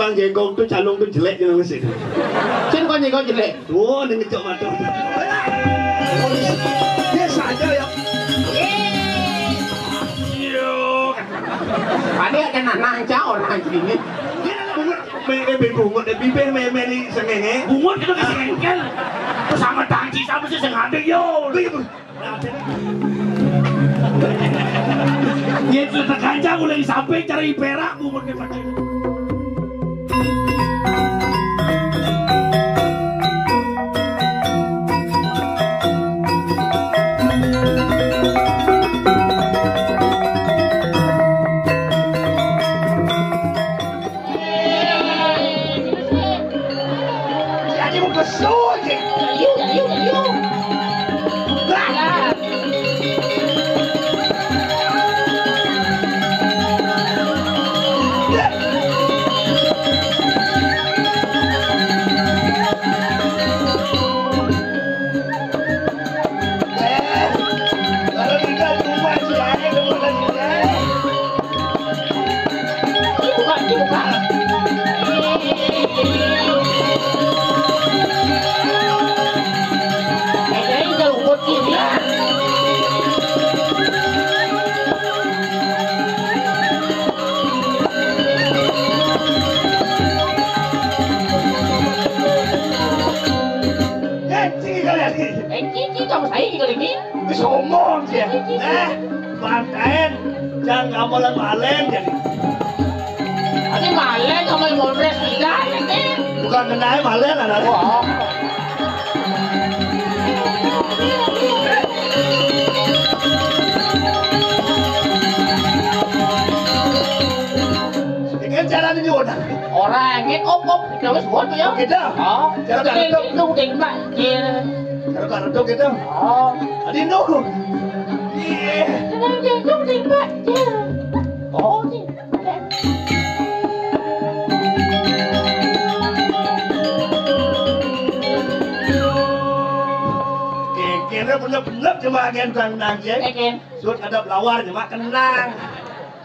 tukang jengkol tuh calung tuh jelek jangan mesin. Cin kok jengkol jelek? Tuh, ini ngecok mata. Biasa aja ya. Ada kan anak cak orang sini. Bungut bibir meli sengenge. Bungut itu ke sengkel. Sama tangci sama sih sengaja yo. Dia letak kancang udah sampai cari perak bungut ke mana? Sombong dia. Pantain jangan ngamalan malen jadi. Ini malen sama modres tidak ini. Bukan kenai malen ada. Wah. Sedikit jalan ini udah. Orang ngit op kita wes buat ya. Kita. Oh. Jadi itu tinggal dia. Kalau redok kita. Oh. Adi no. Iya. Itu tinggal dia. Oh ni. Kira bener-bener cuma agen kenang je. Agen. Suat ada lawar cuma kenang.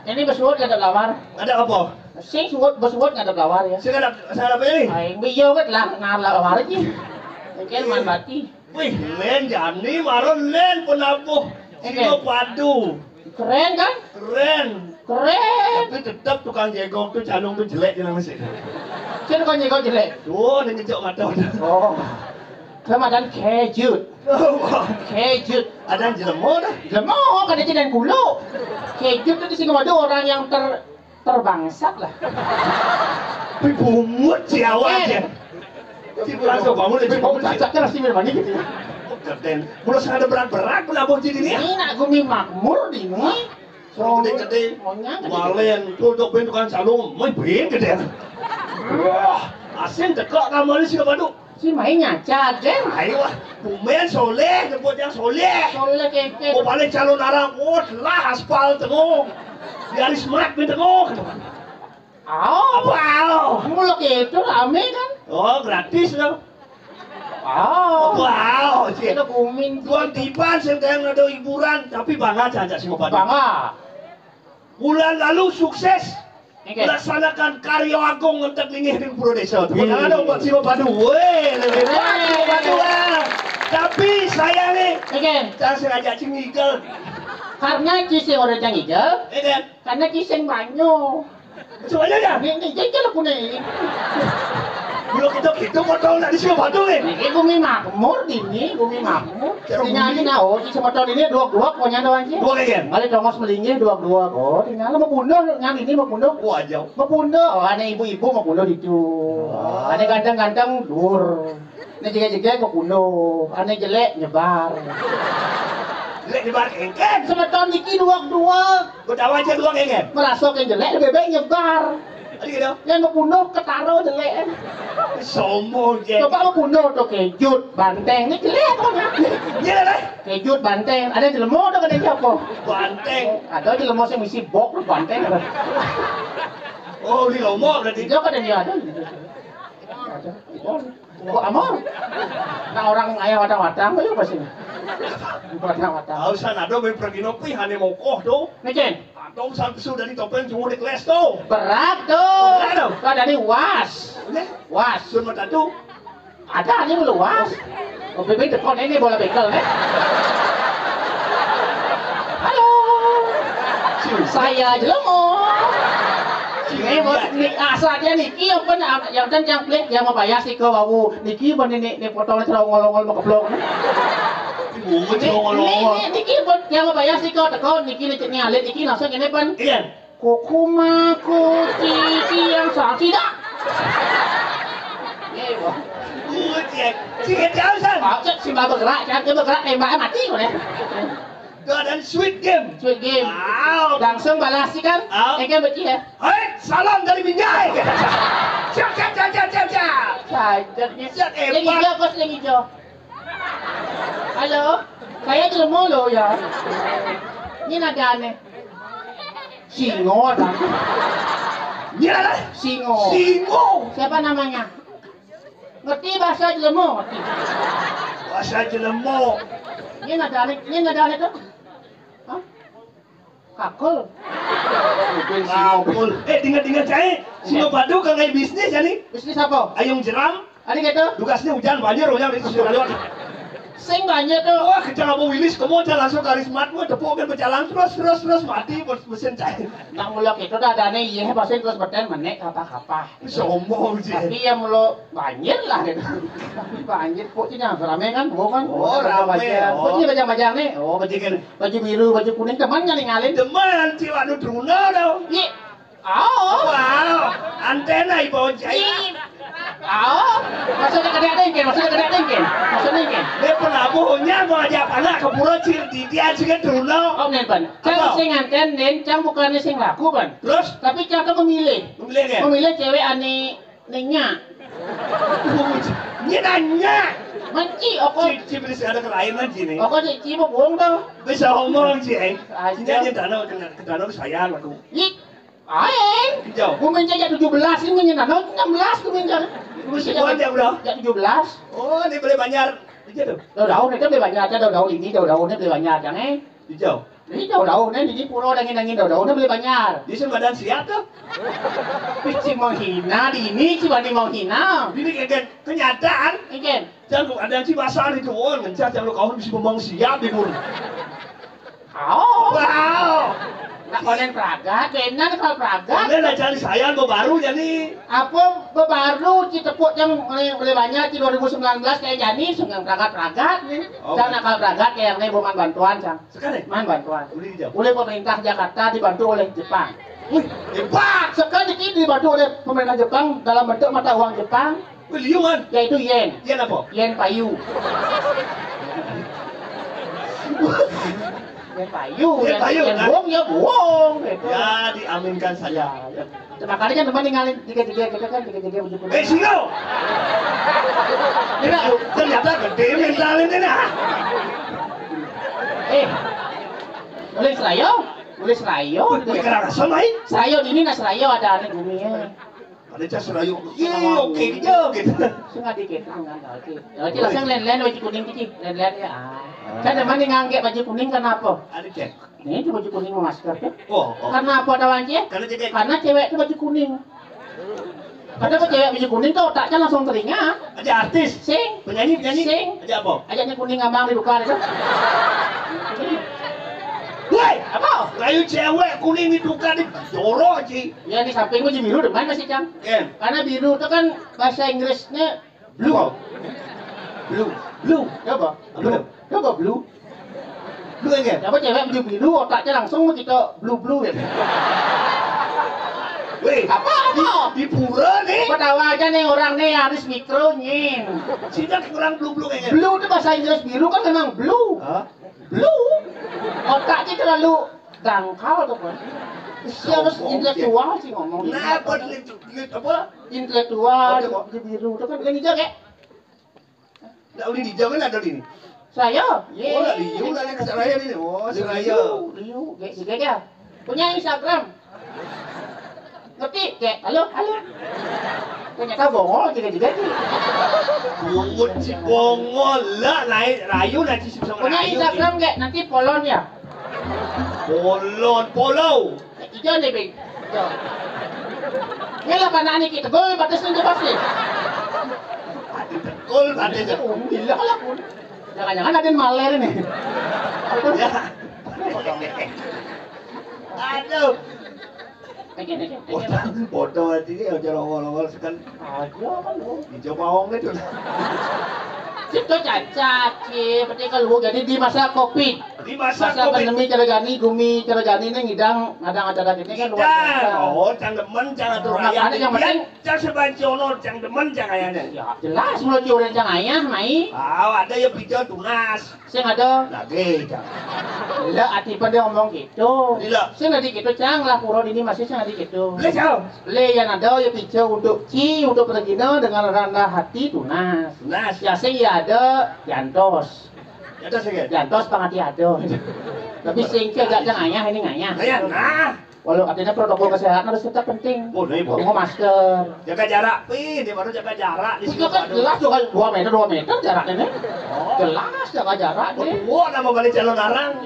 Ini bersuut ada lawar. Ada apa? Sing suut bersuut ada lawar ya. Sing ada apa ini? Ay, biyo kan lah ngar lawar aja. Agen man bati. Wih, len jani maron len penabuh. Sino padu. Keren kan? Keren. Keren. Tapi tetap tukang jengkol tuh calung tuh jelek jangan mesin. Cina kau nyekol jelek? Tuh, ini ngecok mata. Oh. Ramadan kejut. Kejut. Ada jelemo dah. Lemah kan dia dan kulo. Kejut itu sih ada orang yang terbangsat lah. Wih, bumut si awak je. Si langsung bangun dia Oh, cacatnya lah sih memang gitu ya. Kapten, mulai ada berat-berat pelabuh jadi ni. Ini nak gumi makmur di ni. So gede-gede. Malen, tutup pintu kan calung, main bin gede. Wah, asin tekak kamu ni siapa tu? Si main nyacat kan? Ayo, bumen soleh, sebut yang soleh. Soleh keke. Oh balik calon arang, oh lah aspal tengok. Biar smart bin tengok. Wow. Mulak itu rame kan? Oh gratis lah. Wow. Cik. Kita booming. Tuan tiban sedang ada hiburan, tapi bangga jangan semua pada. Bangga. Bulan lalu sukses. Okay. Melaksanakan karya agung untuk mengirim Puro Desa. Tepuk tangan dong buat Simo Padu. Weh, lebih baik Simo Padu lah. Tapi sayang nih, jangan sengaja cingigel. Karena kisah orang cingigel, karena kisah banyak. Soalnya ya? Ini jajal aku nih. Belum kita potong nak di Simo Padu nih. Ini bumi makmur ini, bumi makmur. Tinggal ini oh, di Sumatera ini dua pokoknya doang sih. Dua kayak? Kali dongos melingnya dua. Oh, tinggal mau bunuh, yang ini mau bunuh. Wah jauh. Mau bunuh, oh ada ibu-ibu mau bunuh itu. Ada ganteng-ganteng dur. Ini jika-jika mau bunuh. Ada jelek nyebar. Jelek nyebar kengken. Semeton iki dua. Ketawa aja dua kengken. Merasuk yang jelek lebih baik nyebar. Ada gitu? Yang mau bunuh ketaro jelek. Sombong je. Coba mau bunuh tuh kejut banteng ini jelek kok ya. Iya lah. Kejut banteng ada jelemo tuh kan siapa? Banteng. Ada jelemo yang misi bok banteng. Oh di lomo berarti. Itu kan dia ada. Ada. Kok amor? Nah orang ayah watang-watang tuh pasti. Watang-watang. Tahu sana do pergi nopi hane mokoh do. Nih Jen. Tong samsu dari topeng cuma di kelas tuh. Berat tuh. Berat tuh. Kau dari was. Was. Sun mata tuh. Ada ini belum was. Oh, bebek depan ini bola bekel nih. Halo. Saya Jelemo. Ini asalnya Niki yang pun yang klik yang mau bayar sih ke bawu Niki pun ini foto terlalu ngolong-ngolong mau keblok. Niki pun yang mau bayar sih ke teko Niki ini alit Niki langsung ini pun. Iya. Kokumaku Kiki yang sakit dah. Sikit jauh san. Si mbak bergerak, jangan dia bergerak tembaknya mati kok ya. Dan sweet game. Sweet game. Wow. Langsung balas sih kan? Kan betul ya. Hai, salam dari Binjai. Siap. Sajatnya. Hebat. Yang hijau, kos yang hijau. Halo, saya Jelemo loh ya. Ini nada aneh. Singo dah. Ini lah. Singo. Singo. Siapa namanya? Ngerti bahasa Jelemo? Ngerti. Bahasa Jelemo. Ini nada aneh tuh. Hah? Kakul. Ngapul. Tinggal saya. Singo padu kangai bisnis jadi. Bisnis apa? Ayung jeram. Ada gitu? Tugasnya hujan banjir itu sudah lewat. Sing banyak tuh. Wah, kejar Abu Willis, kamu langsung karismat gue tepuk kan berjalan terus mati mesin cair. Nak mulak itu dah ada nih, iya pasti terus berten menek apa. Sombong sih. Tapi yang mulu banjir lah gitu. Tapi banjir kok ini yang rame kan, bukan? Oh, rame. Kok ini bajang-bajang nih? Oh, baju biru, baju kuning temannya nih ngalin. Teman ciwa nu truna dong. Iya. Oh. Wow, antena ibu jai. Oh, maksudnya gede dengkin. Dia pelabuhnya mau ajak anak ke pulau Cirti, dia juga truna. Oh, nen pan. Cang sing anten nen, cang bukannya sing laku pan. Terus? Tapi cang kan memilih. Memilih cewek ane nenya. Ini nanya. Manci, oko. Cibris ada kelainan sini. Oko cici mau bohong dong. Bisa ngomong sih, Aja. Ini aja tanah sayang aku. Yik. Aeng. Hijau. Gue minta jadi 17 ini menyenang. 16 gue minta. Sebulan ya udah. Jadi 17. Oh, ini boleh banyak. Hijau tuh. Daun itu beli banyak aja daun ini daun-daunnya beli banyak kan Hijau. Ini daun-daunnya di pulau dangin daun-daunnya beli banyak. Di sini badan siap tuh. Si menghina di ini si Bani menghina. Ini kayak kenyataan. Ikan. Jangan ada si basah itu, ngecat jangan kau bisa ngomong siap di pun. Oh. Wow. Nak konen pragat, enak kalau pragat. Kalian cari sayang baru jadi. Apa baru ci tepuk yang beli banyak ci 2019 kayak jadi sungang pragat nih. Sang nakal pragat kayak yang nih bukan bantuan sang. Sekarang. Man bantuan. Udah dijawab. Oleh pemerintah Jakarta dibantu oleh Jepang. Hebat. Sekarang ini dibantu oleh pemerintah Jepang dalam bentuk mata uang Jepang. Liungan. Yaitu yen. Yen apa? Yen payu. Yen payu. Yen buang ya buang. Ya diaminkan saja. Makanya kan teman ninggalin tiga baju kuning. Singo. Ini ternyata gede mentalnya ini nah. Boleh serayo. Kerana sama ini. Serayo ini nah serayo ada aneh buminya. Ada cas serayu. Iya oke gitu. Sungai dikit, enggak. Oke, langsung len baju kuning kecil, len ya. Kan teman nganggek baju kuning kenapa? Ada cek. Ini itu baju kuning masker kan? Oh. Karena apa tawannya? Karena cewek itu baju kuning. Karena cewek baju kuning tuh otaknya langsung teringat. Ada artis. Sing. Penyanyi. Sing. Ada apa? Ajaknya kuning ngambang di dukaan itu. Woi, Apa? layu cewek kuning itu kan jorok sih. Ya di samping baju biru depan masih Cang. Ken. Karena biru itu kan bahasa Inggrisnya blue. Blue. Coba. Blue. Lu kan? Coba cewek baju biru otaknya langsung kita blue ya. Weh, Apa? di pura nih. Ketawa aja nih orang nih harus mikro nyin. Sida kurang blue kan? Blue itu bahasa Inggris biru kan memang blue. Hah? Blue. Otaknya terlalu dangkal tuh kan. Dia harus intelektual sih ngomong. Nah, apa? Intelektual, di biru itu kan yang hijau kayak. Nah, udah dijauh kan ada ini. Saya. Oh, lah Liu lah yang Seraya ini. Oh, Seraya. Liu, kayak ya. Punya Instagram. Ngerti? Kayak, halo. Ternyata bongol juga sih. Bungut si bongol lah, rayu lah si sama Punya rayu. Instagram kayak nanti polon ya. Polon, polo. ijo nih bing. Ngela panani kita gol batas nih pasti. Gol ada aja. Gila lah pun. Jangan-jangan ada yang maler ini. Ya. Aduh. Bodoh ini aja longol-longol sekali. Aja kan lu. Dicoba ong itu. Itu cacat, berarti kalau jadi di masa Covid. Di masa pandemi cara gani, gumi cara gani ini ngidang ada acara gini kan luar biasa. Oh, jangan demen, jangan tuh ayah. Yang penting jangan sebancono, jangan demen, jangan ayahnya. Ya jelas mulai jualan jangan ayah, mai. Ada yang bicara tunas. Saya ada. Lagi, jangan. Lah, ati pada ngomong gitu. Tidak. Saya nggak gitu, cang lah puro ini masih saya nggak gitu. Le jauh. Le yang ada ya bicara untuk untuk pergina dengan rendah hati tunas. Tunas. Ya saya ada jantos. Jantos ya. Jantos pangati ada. Tapi singkir gak jangan ayah ini ngayah. Ayah, nah. Walau artinya protokol kesehatan harus tetap penting. Boleh, boleh. Mau masker. Jaga jarak, di mana jaga jarak di Itu kan jelas juga 2 meter jaraknya nih. Oh. Jelas jaga jarak nih. Wah, nama balik calon arang.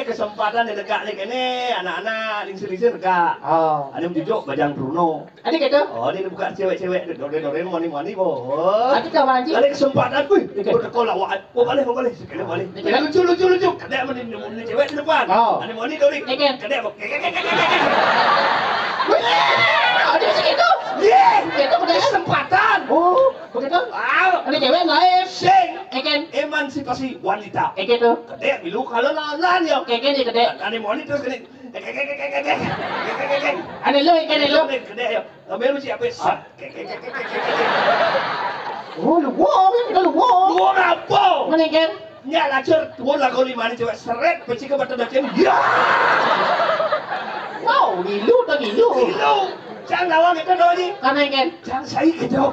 Kesempatan di dekat nih kene, anak-anak lingsir-lingsir dekat. Oh. Ada yang jujur bajang Bruno. Ada gitu. Oh, dia buka cewek-cewek, dore-dore mani-mani boh. Ada kawan sih. Ada kesempatan, kuy. Berdekola, wah, boleh, sekali boleh. Lucu. Kadang mani cewek di depan. Oh. Ada mani dori. Ikan. Kadang Ada segitu. Itu udah kesempatan. Oh, begitu. Wow. Ada cewek lain. Sing. Ikan. Emansipasi wanita. Itu. Kadang bilu kalau lalan ya. Ikan di gede. Ada mani terus kene. Ada lu ikan lu. Kadang ya. Ambil siapa? Oh, lu wow, itu lu wow. Gua ngapa? Mana ikan? Nya lacur, gua lagu 5 ni cewek seret peci ke batu dakin. Ya. Wow, gilu tak gilu. Gilo. Jangan lawang kita doji. Karena ikan. Jangan saya kejauh.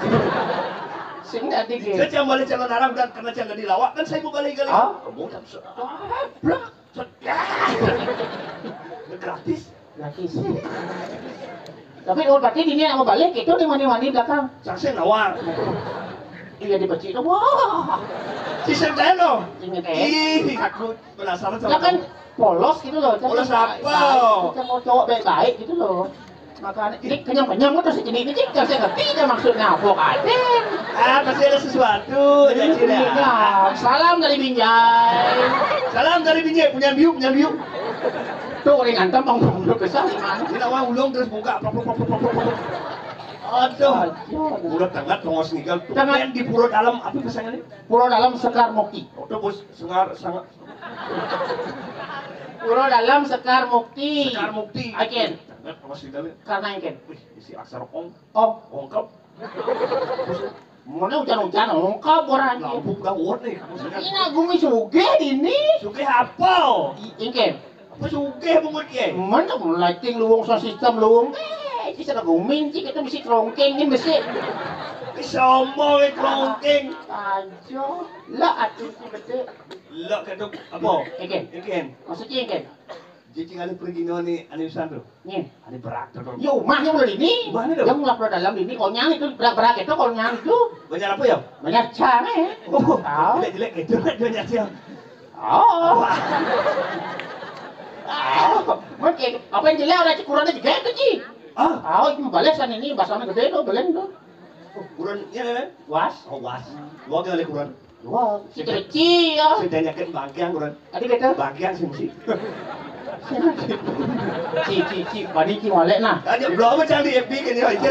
Sing dah dikit. Saya jangan balik calon arang dan karena jangan dilawak kan saya mau balik kali. Ah? Kamu tak blak. Gratis. Gratis. Tapi oh berarti ini mau balik itu di mani-mani belakang. Saya nawar. Iya di peci itu. Wah. Si Senteno. Ini teh. Ih, aku penasaran sama Lah kan polos gitu loh. Polos apa? Kita mau cowok baik-baik gitu loh. Makanya ini kenyang-kenyang terus ini kan saya ngerti dia maksudnya apa kaden. pasti ada sesuatu. Iya. Salam dari Binjai. Salam dari Binjai, punya biu. Tuh orang ngantem bang besar gimana? Ini awal ulung terus buka. Aduh. Udah tengah tongos nikel. Pengen di pura dalam apa pesannya? Pura dalam Sekar Mukti. Udah bos sangat. Pura dalam Sekar Mukti. Sekar Mukti. Agen. Tongos nikel. Karena agen. Wih, isi aksara ong. Ongkap. Mana hujan-hujan ongkap orang. Lampu gawat nih. Ini gumi suge ini. Suge apa? Ingken. Apa suge bungut ye? Mana lighting luwung sa sistem luwung. Ini sudah guming sih kita mesti trongking ini mesti. Sombong trongking. Ajo. Lah atuh si betul. Lah kadok apa? Ingken. Maksudnya ingken. Jadi kali pergi nih ane Sandro. Nih. Ane berat tuh. Yo, mahnya mulai ini. Mana dong? Yang lapor dalam ini konyang itu berat itu konyang itu. Banyak apa ya? Banyak canggih. Oh, Tahu. jelek itu banyak siang. Oh. Mungkin apa yang jelek orang cikurannya juga itu Ci. Itu balesan ini bahasanya gede tuh, belen tuh. Kurang ya, Was. Oh, was. Gua kali kurang. Wah, si kecil. Sudah nyakin bagian kurang. Tadi betul. Bagian sih mesti. Ci, paniki molek nah. Aja belum macam di FB kan ya itu.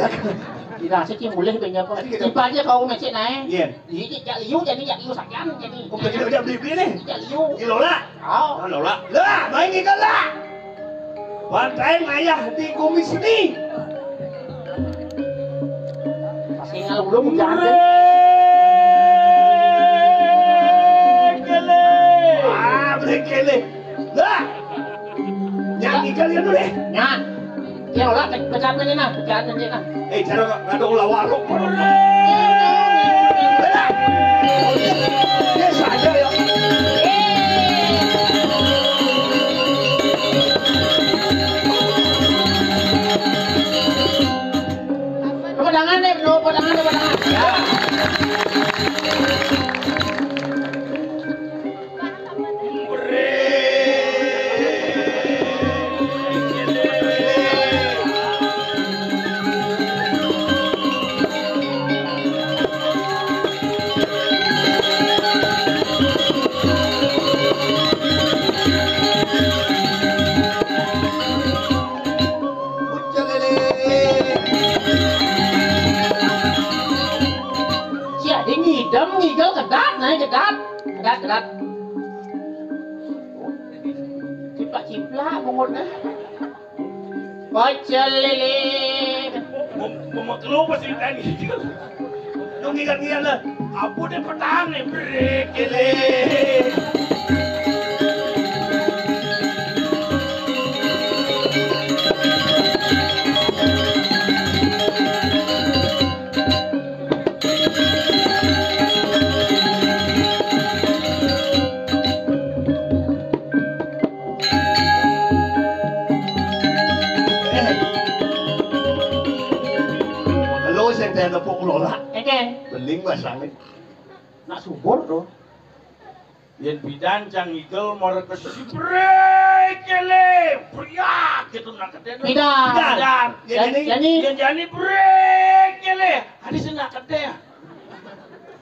Tidak sih boleh punya apa? Tiba aja kau macet naik. Iya. Jadi jak liu sakian jadi. Kok begitu udah beli nih? Jak liu. Ini Lola. Oh. Lola. Lah, main ikan lah. Bantai ayah di kumis ini. Pasti ngalu belum jangan. Kele. Lah. Nyanyi kalian dulu deh. Nyan. Ya lah pecat ini nah, pecat ini nah. Cara ada ulah warung. Ya saja ya. Pedangan deh, bro, pedangan. Ya. ciplak bungutnya. Pecel lele. Mau keluar sih tadi. Lu ngingat-ngingat lah. Apa dia petang nih? Brekele. Lu yang saya tepuk lola. Eken. Beling basangin. Nak subur tuh. Yang bidan cang igel mau ke si brekele. Priak gitu nak keten. Bidan. Yang jadi brekele. Hari sena keten.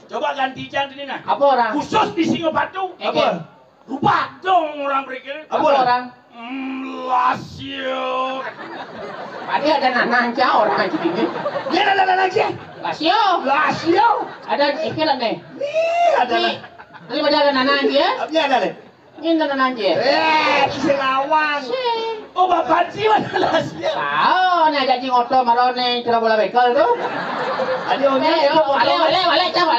Coba ganti cang ini nah. Apa orang? Khusus di Singapura. Eken. Lupa dong orang brekele. Apa orang? Lasio. Tadi ada nanangca orang gini. Dia ada lagi. Lasio. Lasio. Ada ikan nih. Nih ada lah. Ini ada nanangca. Ini ada deh. Ini nanangca. Kisah lawan. Oh bapak sih mana lasio. Tahu nih jadi ngoto marone kira bola bekel tuh. Ada orang. Wale, cak.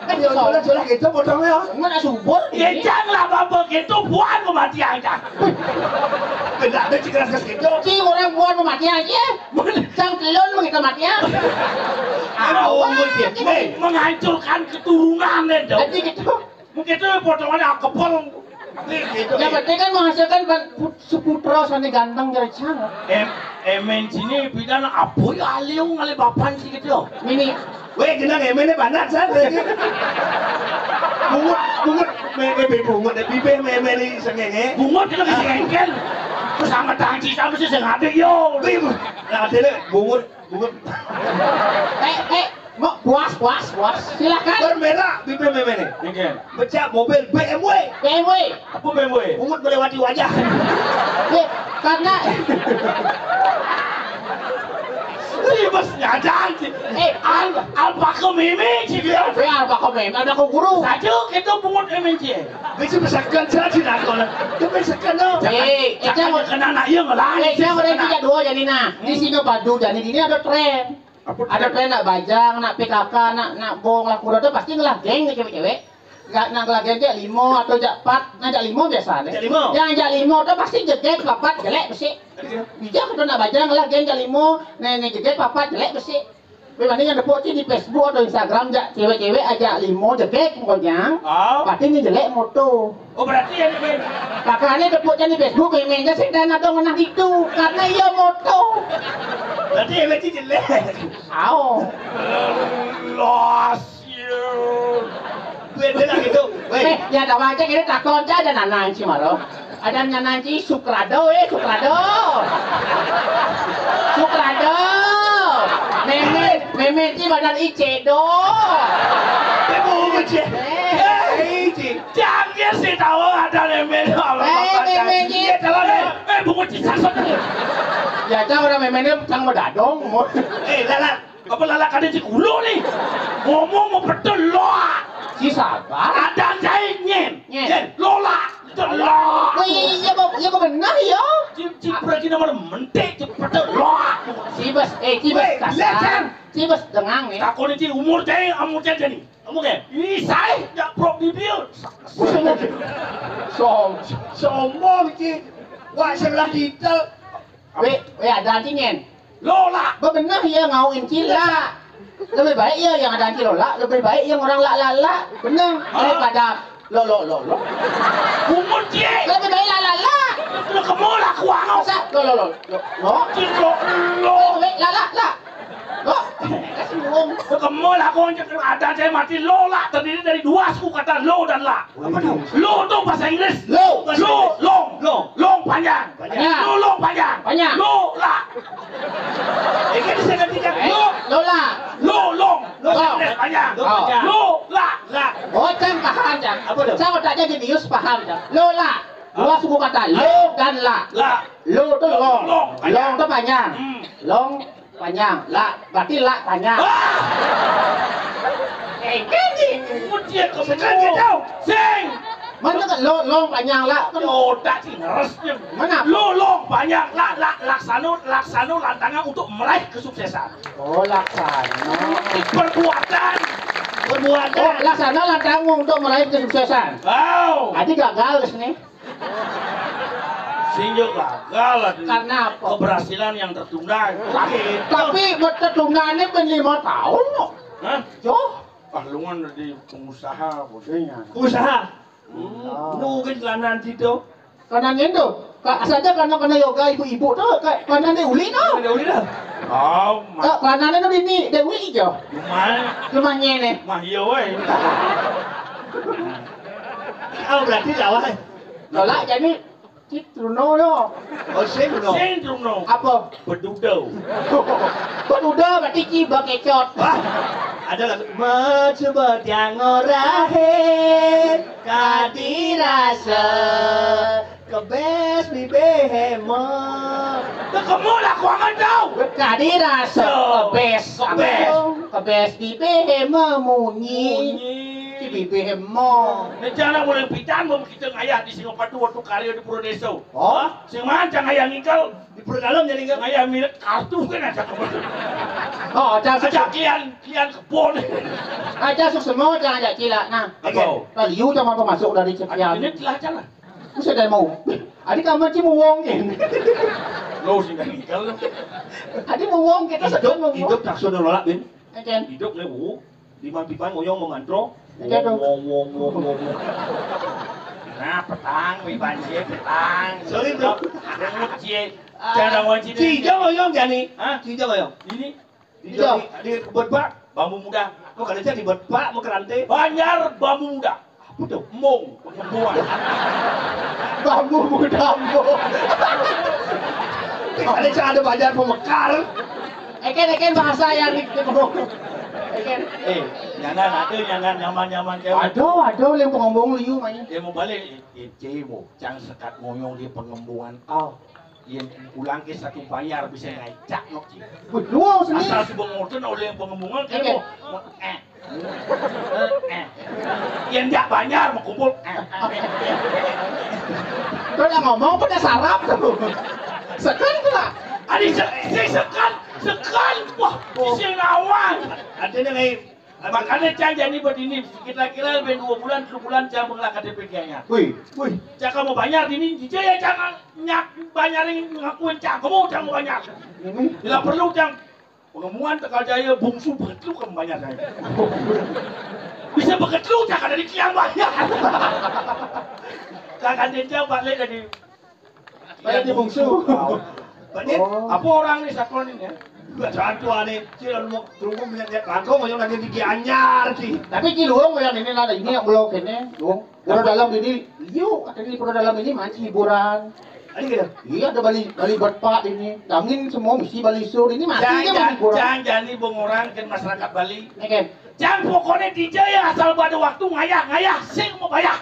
Kan Jolah gitu potongnya. Mana subur? Ya janganlah bapak gitu buat kematian cang. Benda ada cikiran kes gitu. Si orang buat mati aja. Sang telon mengikat matian. Menghancurkan keturunan itu. Jadi gitu. Mungkin itu potongannya kepol. Yang penting kan menghasilkan seputra sana ganteng dari sang. Emen sini bidan apa ya aliung ngale bapan sih gitu. Mini. Weh kena ngemennya banyak san. Bungut, bungut, bibe memeli sengenge. Bungut itu lagi sengengkel. Terus sama tangci sama sih sengade yo. Nah, ada bungut. Mau puas. Silakan. Bermerah, bibe memeli. Nengkel. Becak mobil BMW. BMW. Apa BMW? Bungut melewati wajah. Karena Ini bos nyadar sih. Alpaka meme sih dia. biar bakal ada ke guru. Saja kita bungut MNC. Bisa besarkan saja nak. Itu besarkan no. Jangan kena anak yang lain. Saya udah tiga dua jadi nah. Di sini Badu jadi ini ada tren. Ada tren nak bajang, nak PKK, nak bong laku itu pasti ngelah geng ke cewek-cewek. Nak ngelah geng jak 5 atau jak 4, nak jak 5 biasa deh. Jak 5. Yang jak 5 itu pasti jeget papat jelek besi. Bijak itu nak bajang ngelah geng jak 5, nenek jeget papat jelek besi. Berbanding yang depok di Facebook atau Instagram jak cewek-cewek aja 5 jeget pokoknya. Pasti ini jelek moto. Oh berarti ya ini. Kakaknya depoknya di Facebook memangnya sih dan ada ngenah itu karena ia moto. Berarti MNC jelek. Aw. Lost you. Beda gitu. Weh. Ya tak baca ini takut aja ada nananci malah. Ada nananci Sukrado Memet di badan Icedo. Bungut je. Jangan sih tahu ada lemen. Bungut cisasot. Ya tahu orang memetnya sang medadong. Lala. Apa lalakan di kulo nih? Ngomong mau betul loa. Si sabar. Ada jahit nyen. Lola. Itu loa. Oh iya benar ya. Cipra kita malah mentek betul loa. Cibas kasar. Cibas dengang nih. Takut ini umur jahit, umur jahit nih. Kamu kayak, ih saya nggak pro bibir. Sombong ki. Wah sebelah kita. Weh ada anjingin. Lola. Benar ya ngauin cila. Lebih baik ya yang ada anjing lola, lebih baik yang orang lala. Benar daripada lo. Umur jahit. Lebih baik lala. Lo kamu lah kuang. Masa lo. Lala. Lo. Kasih ngomong. Lo kamu lah kuang ada saya mati Lola terdiri dari 2 suku kata lo dan la. Lo tuh bahasa Inggris. Long panjang. Long panjang. Lo la. Ini bisa gantikan. Lola. Long panjang. Lo la. Oh, can paham can. Apa tuh? Saya tak jadi Yus paham can. Lola. 2 suku kata lo dan la. Lo tuh long. Long tuh panjang. Long panjang. La berarti la panjang. Ini dia kemudian jauh. Sing. Mana kan long panjang lah. Kan Otak sih ngeresnya. Mana? Lo long banyak laksano lantangan untuk meraih kesuksesan. Oh, laksana. Perbuatan. Oh, laksana lantangan untuk meraih kesuksesan. Wow. Adi gagal di sini. Sehingga gagal lah. Karena apa? Keberhasilan yang tertunda. Tapi buat tertundanya ben 5 tahun kok. Hah? Yo. Ah, lu kan jadi pengusaha, Iya. Usaha. Nungguin kelanan situ. Karena itu, saja karena yoga ibu-ibu tuh, karena dia uli tuh. Udah dah. Oh, Karena dia ini dewi jo. Rumahnya nih. mah iya weh. Oh berarti Jawa. Lola jadi Citruno loh. Oh sendro. Sindrom no. Apa? Bedudau. Kok udah berarti ciba kecot. Wah, ada lagu Macebet yang ngorahe kadirasa kebes bibehemot. Tuh kamu lah kuangan tau. Kadirasa kebes di behema munyi. Ci behema. Nih jangan boleh pitan mau kita ngayah di Singapura waktu karya di Pura Desa. Oh, Sing mancang ngayah ngikal Di perut dalam jadi enggak ngayah milik kartu kan aja kamu. oh, Aja aja kian kebon. aja semua jangan ajak cila. Nah, Apa? kalau you jangan masuk dari sekian. Ini telah jalan. Bisa dari mau. Adik kamu ci mau wong kan. Lo sih ngikal. Adik mau wong kita sedang mau hidup wong. tak sudah nolak bin. Kan. Hidup lewu. Lima pipan ngoyong mengantro. Wong. Nah, petang, wibanjir, petang. Sorry bro. Remut cie. Jangan wajib. Cijo ngoyong jani. Hah? Cijo ngoyong. Ini Di bedbak. bambu muda. Kok kerja di bedbak mau kerante. Banjar bambu muda. Apa tuh? Mong, pengembuan. Bambu budambo. Ada ada bajar pemekar. Eken bahasa yang dikebok. Eken. Jangan nyaman-nyaman cewek. Aduh, yang pengombong liu main. Dia mau balik, cewek, jangan sekat ngoyong di pengembuan. Oh. Yang pulang ke satu bayar bisa ngajak nok cik. Berdua sini. Asal si bengorten oleh yang pengembungan kan Oke. mau yang tidak bayar mau kumpul Kau yang ngomong pada sarap tuh. Sekan tuh lah. adik sekan wah si lawan Ada yang makanya cang jadi begini kira-kira lebih 2 bulan 3 bulan cang mengelak KTP-nya. Wih. Cang kamu bayar ini dia ya jangan bayarin ngakuin cang kamu mau bayar. Bila perlu cang pengemuan Tegal Jaya bungsu begetlu kamu bayar saya. Bisa begetlu cang ada di kiang bayar. Cang ada cang balik dari Bayar di bungsu. Banyak. apa orang nih sakon ini ya? Gak tua nih. Cila mau tunggu melihat langkong ngoyong lagi di Gianyar sih. Tapi ki luang yang ini ada ini yang blok ini. Luang. Pura dalam ini. Liu katanya pura dalam ini mancing hiburan. Ada gitu. Iya ada Bali berpak ini. Dangin semua mesti Bali Sur ini mancingnya Bali hiburan. Jangan jadi bongorang ke masyarakat Bali. Oke. Jangan pokoknya DJ ya asal pada waktu ngayah sing mau bayar.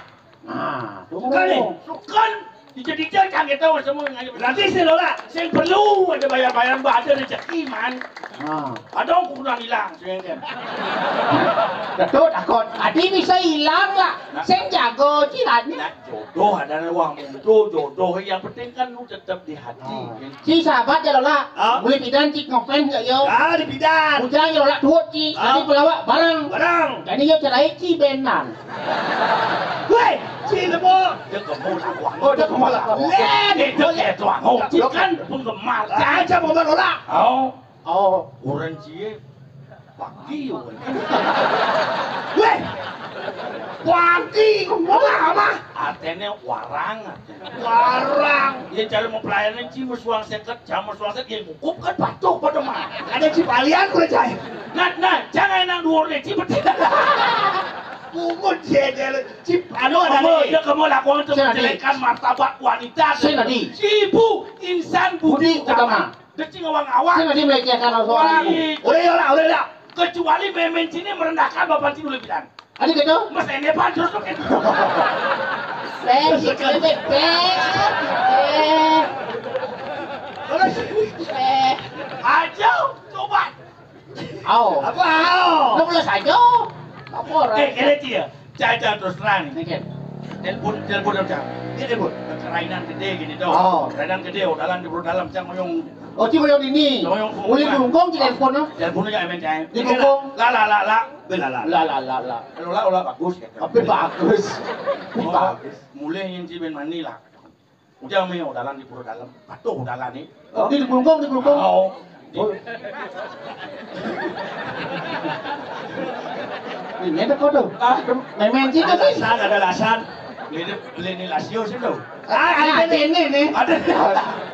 Nah, Sukan nih, sukan. DJ jangan kita semua ngayah. Nanti sih Lola. Sing perlu ada bayar-bayar mbak ada rezeki man. Nah. Ada aku kurang hilang sing kan. Betul, takut. Adi bisa hilang lah. Saya jago cilat nih. Nah, jodoh adalah uang muncul jodoh yang penting kan lu tetap di hati. Si sahabat ya Lola. Ah. Boleh pidan cik ngefans gak yo? Ah di bidan. Ujang ya Lola tuh ci. Tadi pelawak barang. Barang. Jadi yo cerai ci benan. Weh, Cila Dia kemulah uang. Oh, dia kemulah uang. Itu ya tuang. Oh, kan penggemar. Aja mau Lola. Oh, Oh. orang cie pagi yo. Weh. Wagi, Lola apa? Atene warang. Warang. Dia cari mau pelayanan ci musuang seket, jam musuang seket dia ngukup kan patuh pada mah. Ada Cipalian udah cai. Nah, jangan nang dua leci betul. Pungut jeder. Cip anu ada Kamu, dia nih. kamu lakukan untuk Saya menjelekan martabat wanita. Saya tadi. Ibu insan budi Budi utama. utama. Dia ngawang-awang. Saya tadi melecehkan orang. Udah Lola, udah. Kecuali memen sini merendahkan bapak sini oleh bidan. Adik gitu. Mas ini apa terus tuh kan? Aja coba. Au. Apa hal? Lo boleh saja. Apa orang? Kira dia. Caca terus terang. Oke. telepon macam. Dia telepon. Kerainan gede gini tuh. Oh. Kerainan gede, dalam di dalam macam yang Oh, cuma yang ini. Boleh berungkong di telepon no? teleponnya jangan main. Di bungkong. La. La. Kalau la bagus. Tapi bagus. Bagus. Mulai yang ciben mani lah. Udah main dalam di dalam. Patuh dalam ni. Oh, di bungkong. Oh. Ini ada kode. Main sih kan? Ada alasan. Beli ni lasio sih tu. Ada ini. Ada.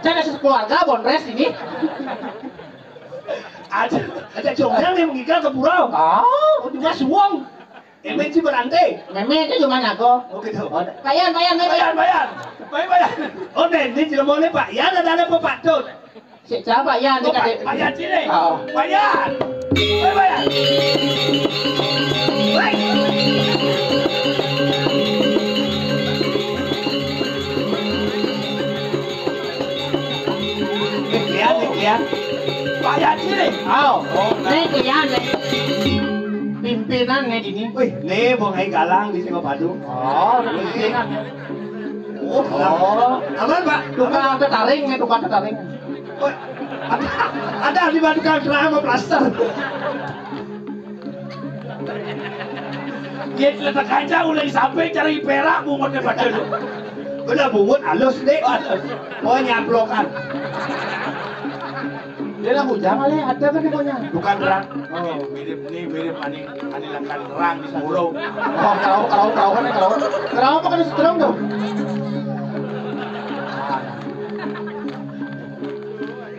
Saya sekeluarga bonres ini. Ada congkang yang mengikat ke pulau. Oh, Juga suang. Emen si berantai. Meme itu cuma aku. Oh gitu. Bayan. Bayar. Oh ini tidak boleh Pak. Ya ada pepatut. Siapa ya? Bayar sini. Oh. Bayar. Lihat. Bayar sini. Oh, ini kalian nih. Pimpinan nih ini. Wih, nih Bang Galang di Singapura. Oh, pimpinan. Oh, aman Pak. Tukang tetaring. Wih, ada di tukang selama plaster. Dia letak kaca ulang sampai cari perak bungutnya pada lu. Udah bungut halus deh. Oh nyaplokan. Dia lah hujan kali ada kan pokoknya. Bukan terang. Oh, Mirip ani langkan terang di Semuro. Kerau apa kan seterong tuh?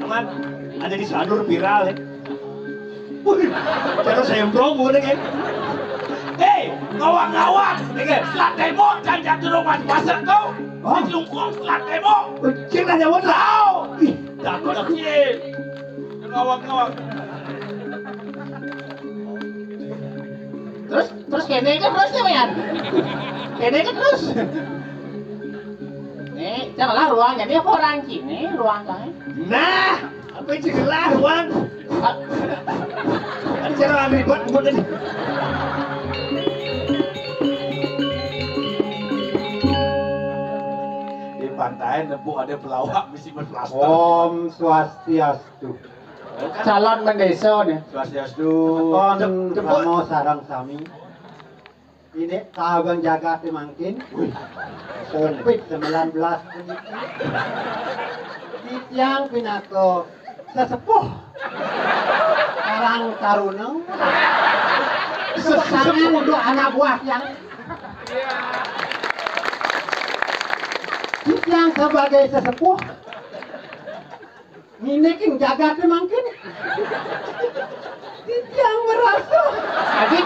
Aman. Ada di Sanur viral ya. Wih, terus semprong bukan kan? Ngawang, selat demo dan jatuh rumah pasar kau. Dilungkung selat demo. Cik dah nyawut lah. Ih, Takut kecil. Ngawang. Terus kene kan terus ya Yan? Kene kan terus. Nih, janganlah ruangnya dia orang kini ruangnya. Nah, apa yang cegelah Wan? Ada cara ambil buat tadi. Di pantai nebuk ada pelawak mesti berplaster. Om Swastiastu. Calon mendeso nih. Swastiastu. Kon Ramo Sarang Sami. Ini Sabang Jaga Semangkin. COVID-19 yang pinako sesepuh Karang Taruna. Sesangan untuk anak buah yang sebagai sesepuh ini kan jaga semangkin yang merasa Adi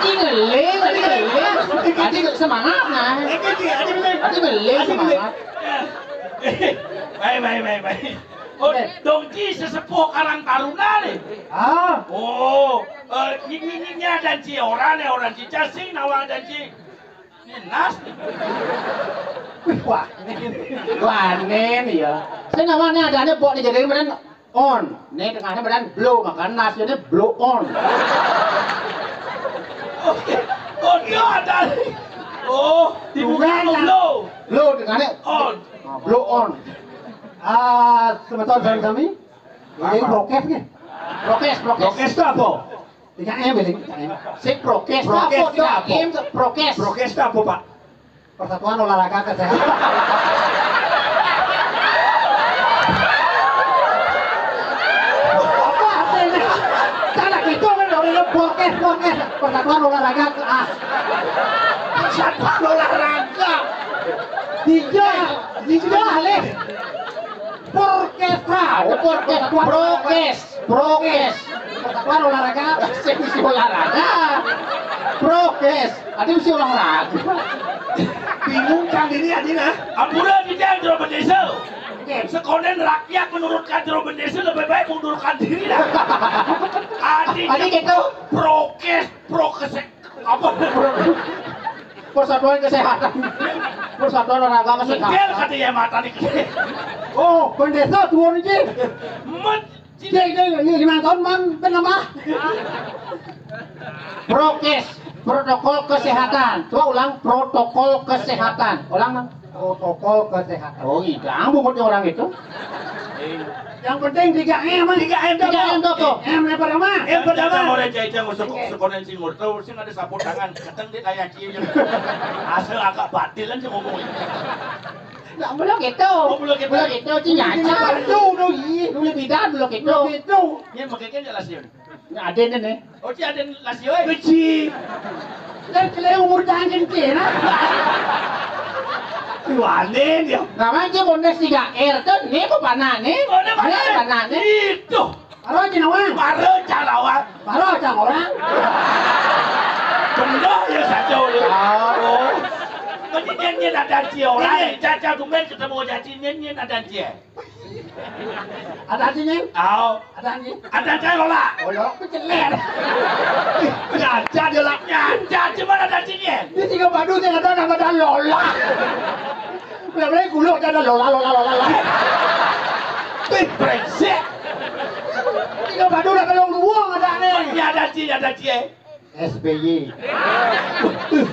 semangat nah. Adi beli semangat. Baik. Oh, dongki sesepuh Karang Taruna nih. Oh, ini dan ci orang cicasing nawang dan ci Nas. wah Wanen ya. Saya namanya ada bok di jadi badan on. Nih tengahnya badan blow makan nasinya blow on. Oh, dia ada. Oh, dibuka blow. Blow tengahnya On. blow on. sebetul Sarang Sami ini prokes nih Prokes. Prokes itu apa? 3M ini 3M Si prokes Prokes apa? itu apa? Prokes. Prokes itu apa Pak? Persatuan Olahraga Kesehatan apa artinya cara gitu kan udah prokes Persatuan Olahraga Persatuan olahraga. Tiga Alif Prokes. Persatuan Olahraga Mesti olahraga. Prokes. Ada mesti olahraga. Bingung Kang ini Adina. Ampura di jero bendesa. Sekonen rakyat menurunkan jero bendesa lebih baik mundurkan diri lah. Adi gitu. Prokes apa? Persatuan kesehatan. Persatuan olahraga Mendel kesehatan. katanya mata nih. oh pendesa turun aja Jadi 5 tahun man penambah Prokes. Protokol kesehatan. Coba ulang, protokol kesehatan. Ulang, Bang. Protokol kesehatan. Oh, iya, bungkutnya orang itu. Yang penting 3M. 3M tuh. 3M tuh. M yang pertama. Yang pertama. Mau receh sekolah sing murto sing ada sapu tangan keteng dia kayak cium. Asal agak batilan sih ngomongnya. Nggak belum gitu. Belum gitu. Belum gitu, cinyaca. Itu dong, iya. Dulu bidan belum gitu. Itu. Ini makanya jelas ya. Nggak ada nih. Oh, ci ada lasio. Beci. Dan kalian umur jangan kena. Wanen ya. Namanya bondes 3R tuh, nih kok panah nih? Oh, ini mana? Nih panah nih. Itu. Halo Cinawang. Baru calawang. Halo Cang orang. Benda ya saja oleh. Oh. Nyen ada cie orang. Caca tumben ketemu caci nyen ada cie. Ada artinya? Aw. Ada artinya? Ada cie lola. Oh lo, kecelek. Nyaca dia lah. Nyaca cuma ada cie. Dia tinggal padu dia kata nama dan Lola. Benar-benar kulo ada Lola. Brengsek. Tinggal padu dah kalau luang ada nih. Ada cie. SBY.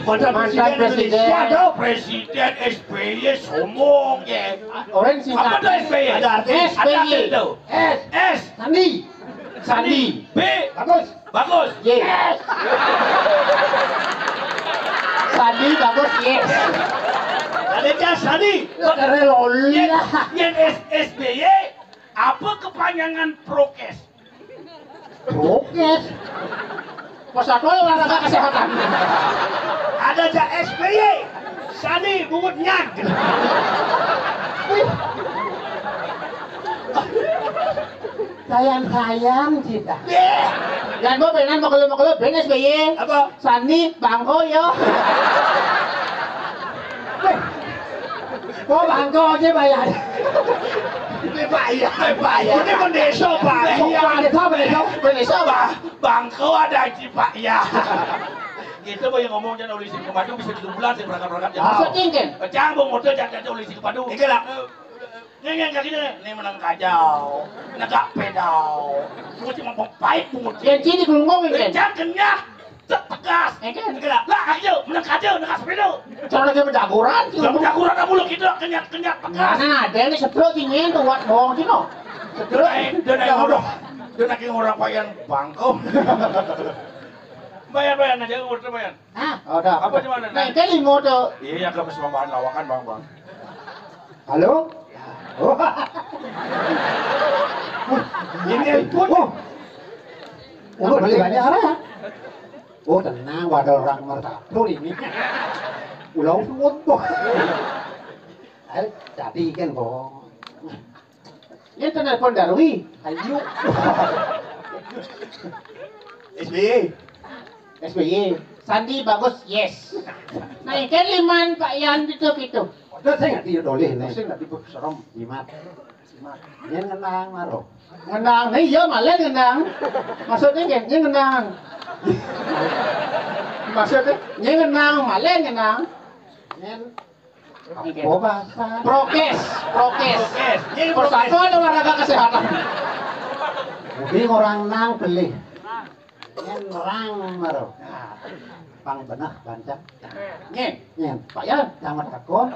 Mantan presiden. Waduh, Presiden SBY sombong ya. Orang Apa singkat. tuh SBY? Ada artis. Ada artis tuh. S. Sandi. Sandi. B. Bagus. Bagus. Yes. Sandi bagus, yes. Ada Sandi. Ada Lola. Yang SBY apa kepanjangan prokes? Prokes. Protokol olahraga kesehatan. Ada SBY. Sandi bungut nyag. Sayang kita. Dan mau benar mau kalau benes bayi. Apa? Sandi bangko yo. Kok bangko aja bayar. Bayar. Ini mendeso Pak. Ada apa nih kau? Benes apa? Bangko ada di Pak ya. Gitu boy ngomong jangan ulisi ke Padu bisa 7 bulan saya berangkat Masuk cingkin. Cambung motor jangan ulisi ke Padu. Iki lah. Neng kaki ini menang kajau, negak pedau, mesti ngomong baik pungut. Yang cini gelungong ini. Jangan kenyah, tegas. Kan? Lah kajau, menang kajau, negak sepeda. Cara lagi menjagoran. Jangan jagoran kamu lo gitu, kenyat tegas. Mana ada nih sebelum cingin tuh buat bohong cino. Dia nak orang payan bangkong. Bayar aja, urut bayar. Ah, Ada. Apa cuma ada? nah kan limo tuh. Iya, kamu semua bahan lawakan bang. Halo? Oh. Ini pun. Oh, beli banyak apa ya? Oh, tenang, wadah orang mertatu ini. Ulang semut tuh. Jadi kan kok. Ini telepon Darwi. Ayo. SBY. SBY. Sandi bagus, yes. Nah, kan liman Pak Yan gitu. Udah saya nggak boleh nih. Saya nggak tipu serem. Jimat. Dia ngenang maro. Ngendang, nih iya malah ngendang. Maksudnya kan, dia ngendang. Maksudnya, dia ngendang, malah ngendang. Nyen. Apa bahasa? Prokes. Ini Persatuan olahraga kesehatan. Mungkin orang nang beli. Nyen orang maro. Pang benah bancak. Nyen. Pak Yan, Jangan takut.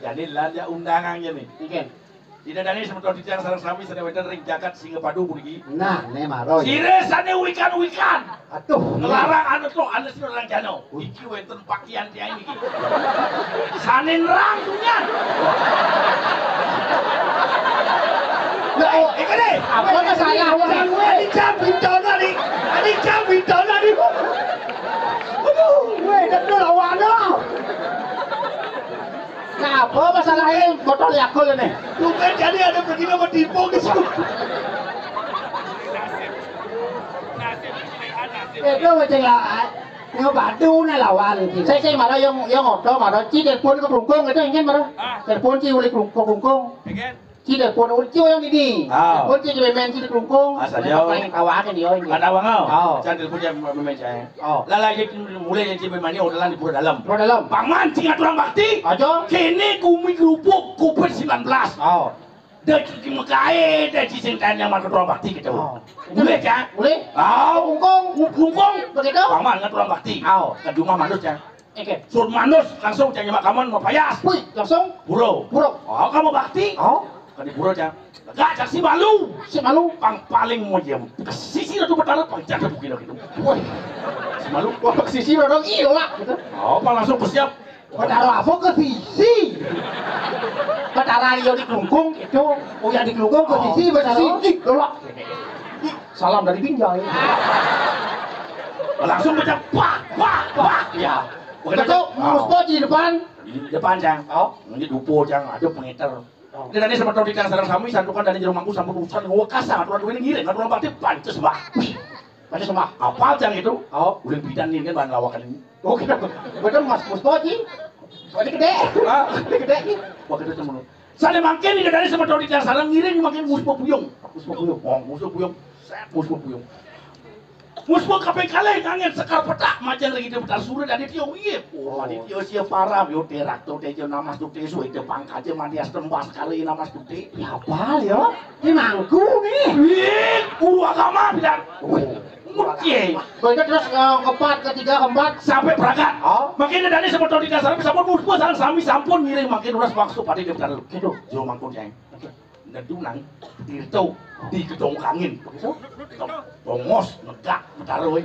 Jadi lanja undangannya nih. Ikan. Tidak ada nih sementara di sarang sami sedang wedan ring jagat singa padu bunyi. Nah, nih maro. Siresane wikan. Atuh. Ngelarang anu tuh anu sih orang jano. Iki wenten pakaian dia ini. Sanin rang punya. Nah, Iki nih. apa masalah orang gue? Ini jam bintona nih. Aduh, gue itu lawan dong. Nah, apa masalahnya botol Yakult ini? Bukan jadi ada begini sama tipu gitu. Itu macam lah. Nếu bà đu này là hoàn thì Saya marah yang ngotot marah ci telepon ke kelungkung itu ingin marah. Telepon ci oleh kelungkung. Ci telepon oleh ci yang ini. Telepon ci bemen ci kelungkung. Asal jauh. Pengen tawakan dia ini. Ada awang kau? Oh. Cantik punya memencah. Oh. Lala jadi mulai yang cibai mani udah di pura dalam. Pro dalam. Paman tinggal orang bakti. Aja. Kini kumi kerupuk kupet 19. Oh. Dari Mekae, dari Cisengkan yang mana ketua bakti gitu. Boleh ya? Boleh. Kungkung. Begitu. Paman ketua bakti. Ke rumah manus ya. Oke. Sur manus langsung jangan makaman mau payas. Wih, langsung. Buro. Kamu bakti. Kan di buro ya. Gak si malu. Si malu. Pang paling mau diam. Sisi itu bertaruh pang jaga begitu gitu. Wih. Si malu. Wah, sisi dong iya lah. Apa langsung bersiap. Padahal apa ke sisi? Padahal yang di kelungkung itu, yang di kelungkung ke sisi, loh. Salam dari Binjai. Langsung baca pak. Ya. Begitu, muspo di depan. Di depan jang. Ini dupo jang ada pengeter. Dan ini sama tahu di sarang kami santukan dari jeruk mangku sampun urusan ngokasa aturan ini ngiring aturan bakti pantes bah. Pantes bah. Apa jang itu? Udah bidan ini kan bahan lawakan ini. Oke, betul Mas Muspoji. Soalnya gede. Gede nih. Wah kita cuma. Saya makin ini dari sama di sarang ngiring makin muspo puyung. Muspo puyung. Muspo puyung. Muspo kape kaleng angin sekar petak macam lagi dia betar suri dari dia iya. Di dia sia parah yo terak to dia namas tu tesu itu pangkaje mandias tembas kali namas tu te. Ya apa ya? Ini mangku nih. Ih, guru agama bilang. Oke. Begitu terus keempat, ketiga, keempat sampai berangkat. Makin dari seperti di dasar sampun muspo sareng sami sampun ngiring makin uras waktu pada dia betar gitu. Jo mangkun yang. Dan dunang di itu di gedung angin. Bongos negak taruh.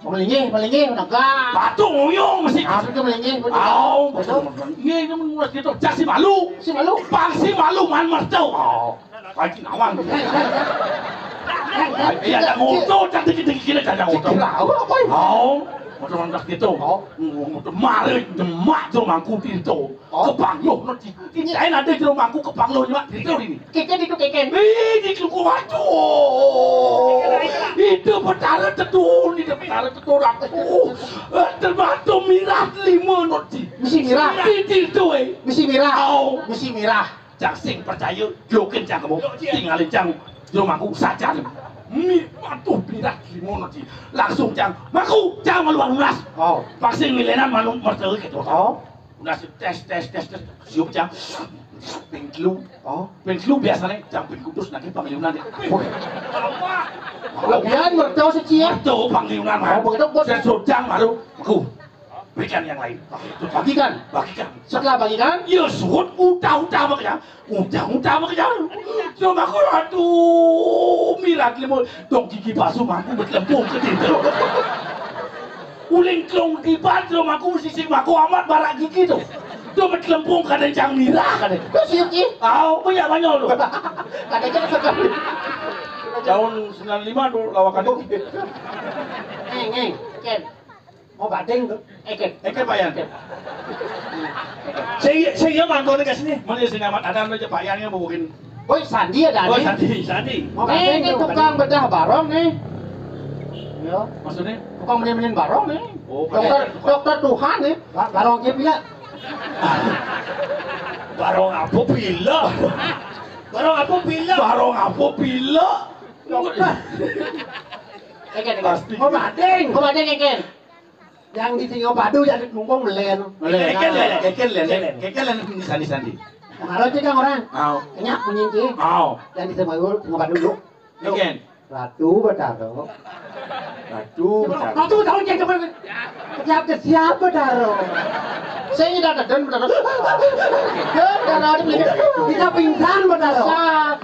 Melingih, negak. Batu nguyung mesti. Itu melingih. Betul. Iya ini menurut gitu. Jak si malu. Pang si malu man mertau. Kayak nawang. Iya ada motor cantik kita ada motor. Motor mandak gitu. Motor mari demak tuh mangku itu. Kepanglo nanti. Ini ada di rumahku kepanglo nyak itu ini. Keken itu keken. Di keluku waduh. Itu betara tetur di betara tetur aku. Terbantu mirah 5 nanti. Misi mirah. Itu Misi mirah. Jang sing percaya jokin jang kamu tinggalin jang di rumahku saja. Matuh pirak limo nanti langsung jang maku jang malu lunas vaksin milenan malu merteu gitu udah tes siup jang pengklu biasanya jang pengkudus nanti pangiliunan Lagian merteu secia merteu pangiliunan begitu bos jang malu maku berikan yang lain bagikan setelah bagikan ya suhut udah makanya cuma aku aduh mirat limo dong gigi palsu maku berkelempung ke situ uling klong di batu maku sisik maku amat barak gigi tuh berkelempung kadang jang mirah kadang terus siup ki banyak lu kadang sekali tahun 95 tuh lawakan itu Ken mau badeng tuh Eken Bayan Saya mangkon ke sini. mana sih amat ada aja Pak Yannya mau bikin Woi Sandi ada nih Sandi ini tukang bedah barong nih ya maksudnya tukang benih barong nih dokter Tuhan nih barong dia bila Barong apa bila? Eken mau badeng Eken yang di Singo Padu jadi numpang melen keken di Sandi kalau sih kan orang kenyak menyinci yang di Singo Padu dulu keken Ratu Betaro. Ratu tahun yang kemarin siapa Betaro saya tidak ada Betaro Kita pingsan Betaro.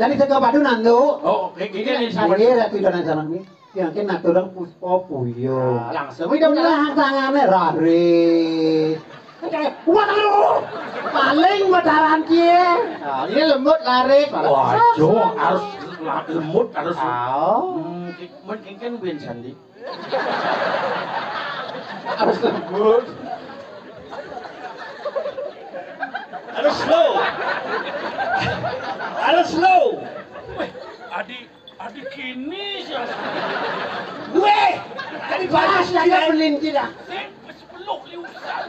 Jadi Singo Padu nandu. keken Saya Ratu dan zaman ini. Yang kena turun Puspo Puyo. langsung itu Ulah tangannya raris. Paling betaran kia. ini lembut laris waduh harus lemut harus mungkin win Sandi harus lembut Harus slow. adik kini sih Weh, tadi panas dia belin tidak peluk liusan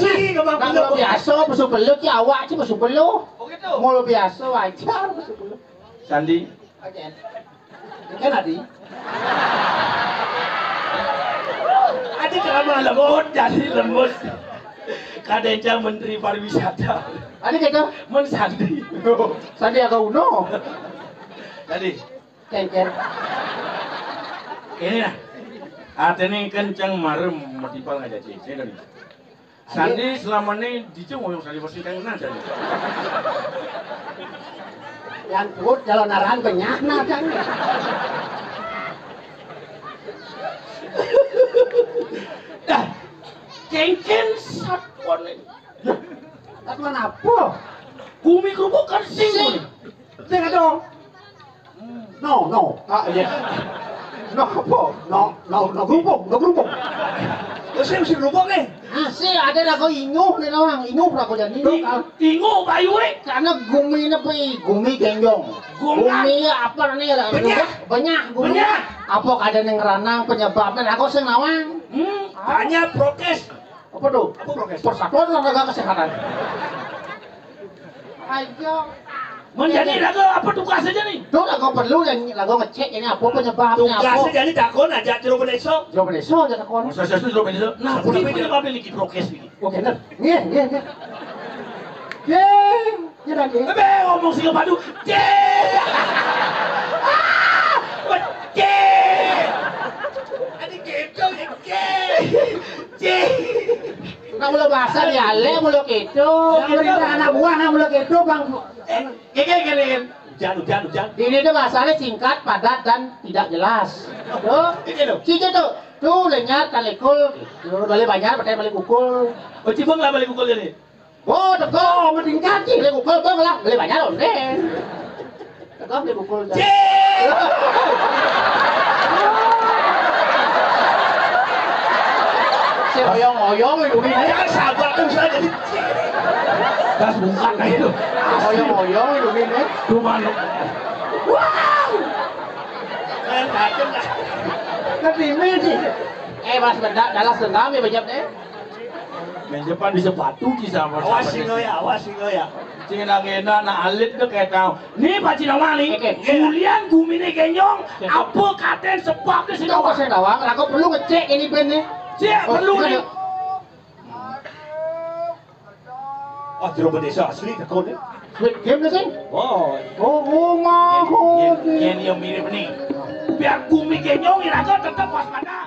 Sini ke bang kalau biasa besok beluk ya awak sih besok beluk begitu mau biasa wajar besok beluk Sandi kan adi Adik lama lembut jadi lembut. Kadenca Menteri Pariwisata. Ada gitu. Mensandi. Sandiaga Uno. Tadi Kengker. ini nah. Artinya kencang marem motival ngajak cece dan Sandi selama ini dicung ngomong Sandi pasti kangen aja. Yang kuat jalan arahan banyak nah kan. Dah, cengken satuan ini. Satuan apa? Bumi kerupuk kan sing. Dengar dong. No. Ah iya. No apa? No gerupuk. Terus saya mesti gerupuk nih. Sih ada rago inguh nih orang, inguh rago jadi Ingo bayu karena gumi ini gumi genjong. Gumi apa nih? Banyak gumi. Banyak. Apa ada yang ranang penyebabnya rago sing nawang. Hanya prokes. Apa tuh? Apa prokes? Persatuan Lembaga Kesehatan. Ayo. Menjadi lagu apa tugas saja nih? Tuh lagu perlu yang lagu ngecek ini apa penyebabnya apa. Tugasnya jadi takon aja jeruk pedeso. Jawab besok aja takon. Masa saya sudah begitu. Nah, Tapi ini punya apa lagi prokes ini? Oke, bener. Iya. Ya dah dia. Bebe ngomong sih padu. Adik gitu, Nggak mulai bahasa dialek mulai gitu. Pemerintah anak buah nah mulai gitu Bang. Gini. Hujan. Ini tuh bahasanya singkat, padat dan tidak jelas. Tuh, Ini tuh. Tuh lenyar kalekul, balik banyak, pakai balik kukul. Oh, cibang lah balik pukul ini. Oh, teko, mending kaki, balik kukul bang lah, balik banyak loh deh. Teko balik kukul. Si oyong itu ini. Jangan sabar tuh saya jadi. Das bukan lah itu. Oyong itu ini. Cuma Ketimnya sih. Mas benda dalam senam ya banyak deh. main depan di sepatu kisah sama. Awas sih lo ya. Cing enak na alit tuh kayak tahu. Nih Pak Cina Mali, Oke. Julian gumine genyong, apa katen sebabnya sih Tahu saya dawang, aku perlu ngecek ini bandnya. Cik perlu nih. Oh, jeruk pedeso asli takon ya. Sweet game nih sih. Oh, Mahal. Yang mirip nih. Biar gumi genyong, iraga tetap waspada.